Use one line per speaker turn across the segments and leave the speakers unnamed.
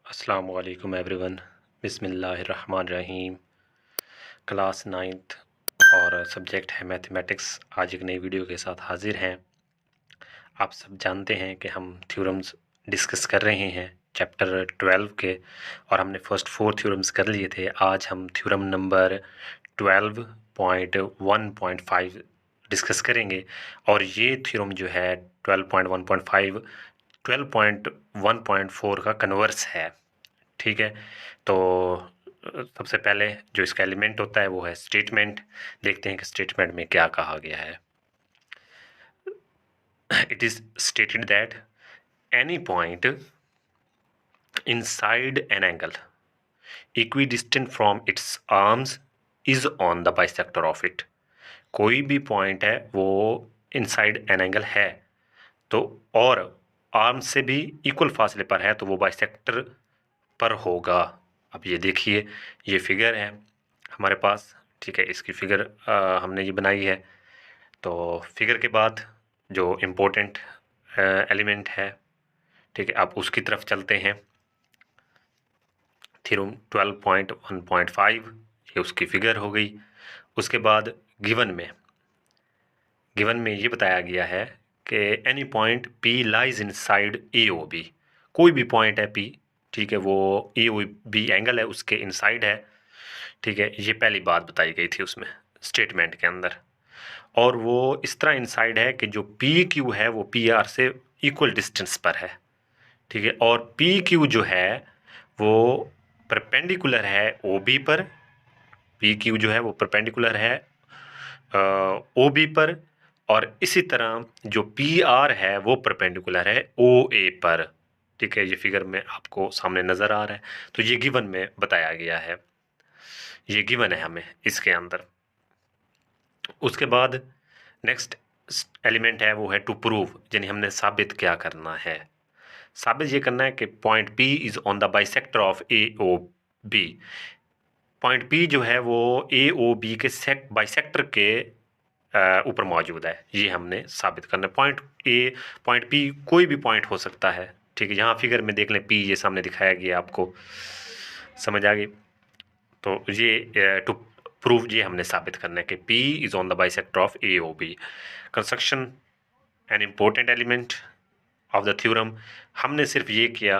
अस्सलाम वालेकुम एवरीवन। बिस्मिल्लाहिर्रहमानिर्रहीम। क्लास नाइन्थ और सब्जेक्ट है मैथमेटिक्स। आज एक नई वीडियो के साथ हाजिर हैं। आप सब जानते हैं कि हम थ्योरम्स डिस्कस कर रहे हैं चैप्टर 12 के, और हमने फर्स्ट 4 थ्योरम्स कर लिए थे। आज हम थ्योरम नंबर 12.1.5 डिस्कस करेंगे, और ये थ्योरम जो है 12.1.5 12.1.4 का कन्वर्स है। ठीक है, तो सबसे पहले जो इसका एलिमेंट होता है वो है स्टेटमेंट। देखते हैं कि स्टेटमेंट में क्या कहा गया है। It is stated that any point inside an angle equidistant from its arms is on the bisector of it. कोई भी पॉइंट है वो इनसाइड एन एंगल है तो, और आर्म से भी इक्वल फासले पर है तो वो बाइसेक्टर पर होगा। अब ये देखिए, ये फिगर है हमारे पास। ठीक है, इसकी फिगर हमने ये बनाई है। तो फिगर के बाद जो इम्पोर्टेंट एलिमेंट है, ठीक है, अब उसकी तरफ चलते हैं। थ्योरम 12.1.5 ये उसकी फिगर हो गई। उसके बाद गिवन में ये बताया गया है कि any point P lies inside A O B. कोई भी पॉइंट है पी, ठीक है, वो ए ओ बी एंगल है उसके इनसाइड है। ठीक है, ये पहली बात बताई गई थी उसमें स्टेटमेंट के अंदर। और वो इस तरह इनसाइड है कि जो पी क्यू है वो पी आर से इक्वल डिस्टेंस पर है। ठीक है, और पी क्यू जो है वो परपेंडिकुलर है ओ बी पर। पी क्यू जो है वो परपेंडिकुलर है ओ बी पर, और इसी तरह जो पी आर है वो परपेंडिकुलर है ओ ए पर। ठीक है, ये फिगर में आपको सामने नज़र आ रहा है। तो ये गिवन में बताया गया है, ये गिवन है हमें इसके अंदर। उसके बाद नेक्स्ट एलिमेंट है वो है टू प्रूव, यानी हमने साबित क्या करना है। साबित ये करना है कि point P is on the bisector of A O B. Point P जो है वो ए ओ बी के बाइसेक्टर के ऊपर मौजूद है, ये हमने साबित करना है। पॉइंट पी कोई भी पॉइंट हो सकता है। ठीक है, यहाँ फिगर में देख लें, पी ये सामने दिखाया गया, आपको समझ आ गई। तो ये टू प्रूव ये हमने साबित करना है कि P is on the bisector of A O B. Construction an important element of the theorem. हमने सिर्फ ये किया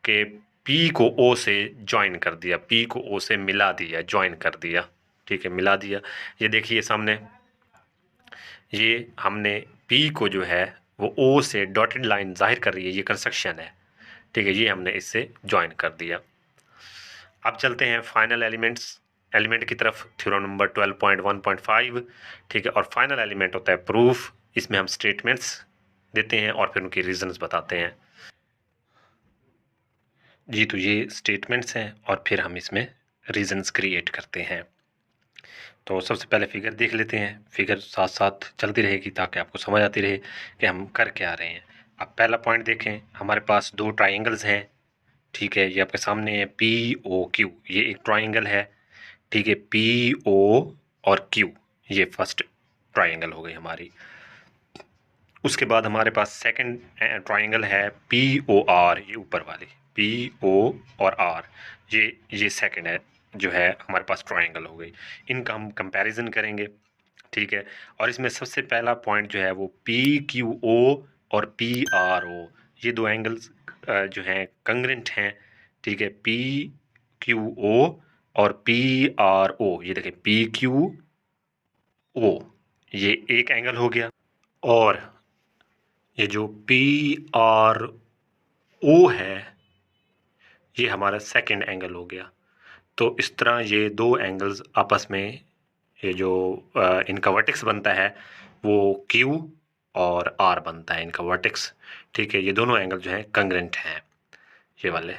कि P को O से ज्वाइन कर दिया, P को O से मिला दिया, ज्वाइन कर दिया। ठीक है, मिला दिया। ये देखिए सामने, ये हमने P को जो है वो O से डॉटेड लाइन जाहिर कर रही है, ये कंस्ट्रक्शन है। ठीक है, ये हमने इससे ज्वाइन कर दिया। अब चलते हैं फाइनल एलिमेंट की तरफ, थ्योरम नंबर 12.1.5। ठीक है, और फाइनल एलिमेंट होता है प्रूफ। इसमें हम स्टेटमेंट्स देते हैं और फिर उनकी रीजंस बताते हैं। जी, तो ये स्टेटमेंट्स हैं और फिर हम इसमें रीजंस क्रिएट करते हैं। तो सबसे पहले फिगर देख लेते हैं, फिगर साथ साथ चलती रहेगी ताकि आपको समझ आती रहे कि हम कर क्या रहे हैं। अब पहला पॉइंट देखें, हमारे पास दो ट्राइंगल्स हैं। ठीक है, ये आपके सामने है पी ओ क्यू, ये एक ट्राइंगल है। ठीक है, पी ओ और क्यू, ये फर्स्ट ट्राइंगल हो गई हमारी। उसके बाद हमारे पास सेकंड ट्राइंगल है पी ओ आर, ये ऊपर वाली पी ओ और आर, ये सेकंड है जो है हमारे पास ट्राइंगल हो गई। इनका हम कंपैरिजन करेंगे। ठीक है, और इसमें सबसे पहला पॉइंट जो है वो पी क्यू ओ और पी आर ओ, ये दो एंगल्स जो हैं कंग्रेंट हैं। ठीक है, पी क्यू ओ और पी आर ओ, ये देखें पी क्यू ओ, ये एक एंगल हो गया। और ये जो पी आर ओ है ये हमारा सेकंड एंगल हो गया। तो इस तरह ये दो एंगल्स आपस में, ये जो इनका वर्टेक्स बनता है वो Q और R बनता है इनका वर्टेक्स। ठीक है, ये दोनों एंगल जो हैं कंग्रेंट हैं, ये वाले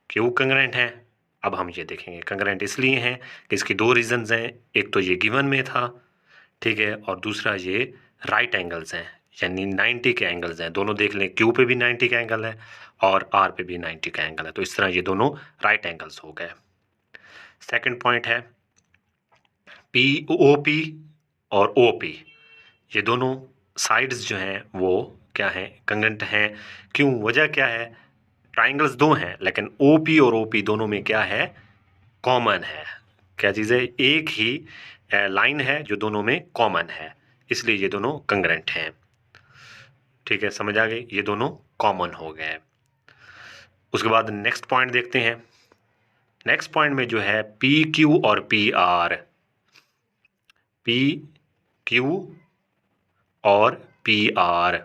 क्यों कंग्रेंट हैं। अब हम ये देखेंगे कंग्रेंट इसलिए हैं कि इसकी दो रीजंस हैं। एक तो ये गिवन में था, ठीक है, और दूसरा ये राइट एंगल्स हैं, यानी 90 के एंगल्स हैं। दोनों देख लें, Q पे भी 90 का एंगल है और R पे भी 90 का एंगल है, तो इस तरह ये दोनों राइट एंगल्स हो गए। सेकंड पॉइंट है पी ओ पी और ओ पी, ये दोनों साइड्स जो हैं वो क्या हैं, कंग्रेंट हैं। क्यों, वजह क्या है ट्राइंगल्स दो हैं लेकिन OP और OP दोनों में क्या है, कॉमन है। क्या चीज़ है, एक ही लाइन है जो दोनों में कॉमन है, इसलिए ये दोनों कंग्रेंट हैं। ठीक है, समझ आ गई, ये दोनों कॉमन हो गए। उसके बाद नेक्स्ट पॉइंट देखते हैं। नेक्स्ट पॉइंट में जो है PQ और PR, PQ और PR,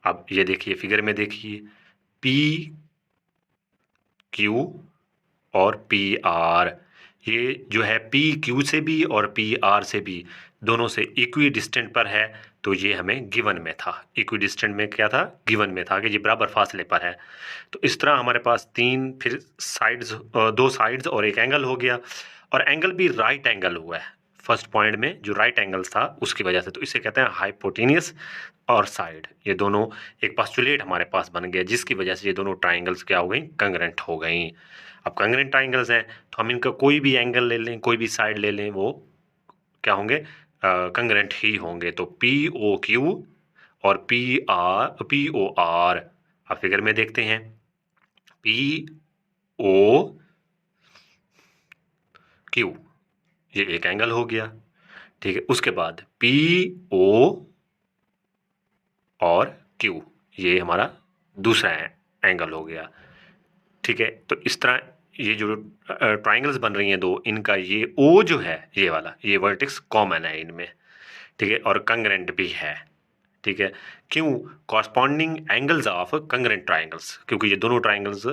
अब ये देखिए फिगर में देखिए, PQ और PR, ये जो है PQ से भी और PR से भी दोनों से इक्वी डिस्टेंट पर है, तो ये हमें गिवन में था। इक्वी डिस्टेंट में क्या था, गिवन में था कि ये बराबर फासले पर है। तो इस तरह हमारे पास तीन फिर साइड्स, दो साइड्स और एक एंगल हो गया, और एंगल भी राइट एंगल हुआ है फर्स्ट पॉइंट में, जो राइट एंगल था उसकी वजह से, तो इसे कहते हैं हाइपोटेनियस और साइड। ये दोनों एक पोस्टुलेट हमारे पास बन गया जिसकी वजह से ये दोनों ट्राइंगल्स क्या हो गई, कंग्रेंट हो गई। अब कंग्रेंट ट्राइंगल्स हैं तो हम इनका कोई भी एंगल ले लें, कोई भी साइड ले लें, वो क्या होंगे, कंग्रेंट ही होंगे। तो POQ और POR, अब फिगर में देखते हैं, POQ, ये एक एंगल हो गया। ठीक है, उसके बाद PO और Q, ये हमारा दूसरा एंगल हो गया। ठीक है, तो इस तरह ये जो ट्राइंगल्स बन रही हैं दो, इनका ये O जो है, ये वाला, ये वर्टेक्स कॉमन है इनमें। ठीक है, और कंग्रेंट भी है। ठीक है, क्यों, corresponding angles of congruent triangles, क्योंकि ये दोनों ट्राइंगल्स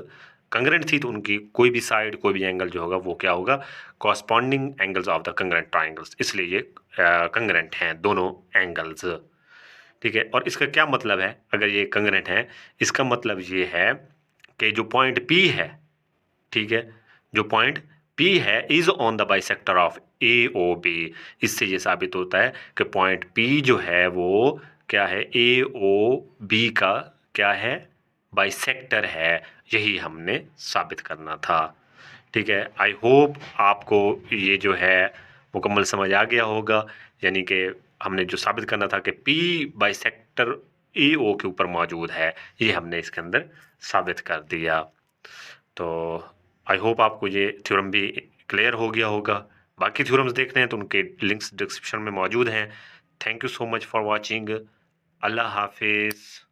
कंग्रेंट थी तो उनकी कोई भी साइड, कोई भी एंगल जो होगा वो क्या होगा, corresponding angles of the congruent triangles, इसलिए ये कंग्रेंट हैं दोनों एंगल्स। ठीक है, और इसका क्या मतलब है, अगर ये कंग्रेंट है, इसका मतलब ये है कि जो पॉइंट P है, ठीक है, जो पॉइंट P है is on the bisector of AOB। इससे ये साबित होता है कि पॉइंट P जो है वो क्या है, AOB का क्या है, बाइसेक्टर है। यही हमने साबित करना था। ठीक है, आई होप आपको ये जो है मुकम्मल समझ आ गया होगा, यानी कि हमने जो साबित करना था कि P बाइसेक्टर AO के ऊपर मौजूद है, ये हमने इसके अंदर साबित कर दिया। तो आई होप आपको ये थ्योरम भी क्लियर हो गया होगा। बाकी थ्योरम्स देखने हैं तो उनके लिंक्स डिस्क्रिप्शन में मौजूद हैं। Thank you so much for watching. अल्लाह हाफिज़।